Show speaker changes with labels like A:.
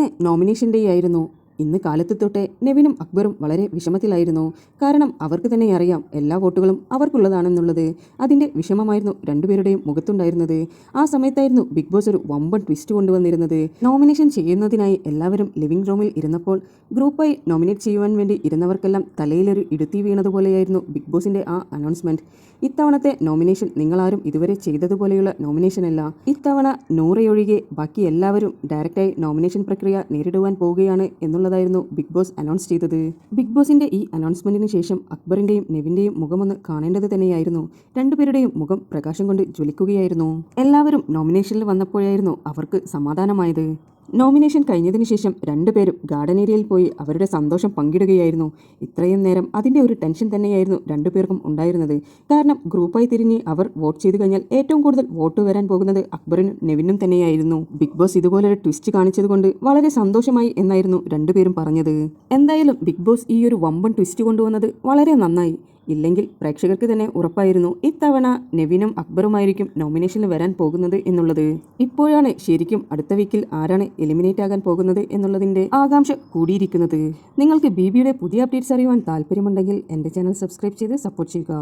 A: ഇന്ന് nomination day ആയിരുന്നു. ഇന്ന് കാലത്ത് തൊട്ടേ നെവിനും അക്ബറും വളരെ വിഷമത്തിലായിരുന്നു. കാരണം അവർക്ക് തന്നെ അറിയാം എല്ലാ വോട്ടുകളും അവർക്കുള്ളതാണെന്നുള്ളത്. അതിൻ്റെ വിഷമമായിരുന്നു രണ്ടുപേരുടെയും മുഖത്തുണ്ടായിരുന്നത്. ആ സമയത്തായിരുന്നു ബിഗ് ബോസ് ഒരു വമ്പൻ ട്വിസ്റ്റ് കൊണ്ടുവന്നിരുന്നത്. നോമിനേഷൻ ചെയ്യുന്നതിനായി എല്ലാവരും ലിവിംഗ് റൂമിൽ ഇരുന്നപ്പോൾ ഗ്രൂപ്പായി നോമിനേറ്റ് ചെയ്യുവാൻ വേണ്ടി ഇരുന്നവർക്കെല്ലാം തലയിലൊരു ഇടുത്തി വീണതുപോലെയായിരുന്നു ബിഗ് ബോസിൻ്റെ ആ അനൗൺസ്മെൻറ്റ്. ഇത്തവണത്തെ നോമിനേഷൻ നിങ്ങളാരും ഇതുവരെ ചെയ്തതുപോലെയുള്ള നോമിനേഷൻ അല്ല. ഇത്തവണ നൂറയൊഴികെ ബാക്കി എല്ലാവരും ഡയറക്റ്റായി നോമിനേഷൻ പ്രക്രിയ നേരിടുവാൻ പോവുകയാണ് എന്നുള്ളതായിരുന്നു ബിഗ് ബോസ് അനൗൺസ് ചെയ്തത്. ബിഗ് ബോസിന്റെ ഈ അനൗൺസ്മെന്റിന് ശേഷം അക്ബറിന്റെയും നെവിന്റെയും മുഖമൊന്ന് കാണേണ്ടത് തന്നെയായിരുന്നു. രണ്ടുപേരുടെയും മുഖം പ്രകാശം കൊണ്ട് ജ്വലിക്കുകയായിരുന്നു. എല്ലാവരും നോമിനേഷനിൽ വന്നപ്പോഴായിരുന്നു അവർക്ക് സമാധാനമായത്. നോമിനേഷൻ കഴിഞ്ഞതിന് ശേഷം രണ്ടുപേരും ഗാർഡൻ ഏരിയയിൽ പോയി അവരുടെ സന്തോഷം പങ്കിടുകയായിരുന്നു. ഇത്രയും നേരം അതിൻ്റെ ഒരു ടെൻഷൻ തന്നെയായിരുന്നു രണ്ടുപേർക്കും ഉണ്ടായിരുന്നത്. കാരണം ഗ്രൂപ്പായി തിരിഞ്ഞ് അവർ വോട്ട് ചെയ്തു കഴിഞ്ഞാൽ ഏറ്റവും കൂടുതൽ വോട്ട് വരാൻ പോകുന്നത് അക്ബറിനും നെവിനും തന്നെയായിരുന്നു. ബിഗ് ബോസ് ഇതുപോലൊരു ട്വിസ്റ്റ് കാണിച്ചതുകൊണ്ട് വളരെ സന്തോഷമായി എന്നായിരുന്നു രണ്ടുപേരും പറഞ്ഞത്. എന്തായാലും ബിഗ് ബോസ് ഈ ഒരു വമ്പൻ ട്വിസ്റ്റ് കൊണ്ടുവന്നത് വളരെ നന്നായി. ഇല്ലെങ്കിൽ പ്രേക്ഷകർക്ക് തന്നെ ഉറപ്പായിരുന്നു ഇത്തവണ നെവിനും അക്ബറുമായിരിക്കും നോമിനേഷനിൽ വരാൻ പോകുന്നത് എന്നുള്ളത്. ഇപ്പോഴാണ് ശരിക്കും അടുത്ത വീക്കിൽ ആരാണ് എലിമിനേറ്റ് ആകാൻ പോകുന്നത് എന്നുള്ളതിൻ്റെ ആകാംക്ഷ കൂടിയിരിക്കുന്നത്. നിങ്ങൾക്ക് ബിബിയുടെ പുതിയ അപ്ഡേറ്റ്സ് അറിയുവാൻ താല്പര്യമുണ്ടെങ്കിൽ എൻ്റെ ചാനൽ സബ്സ്ക്രൈബ് ചെയ്ത് സപ്പോർട്ട് ചെയ്യുക.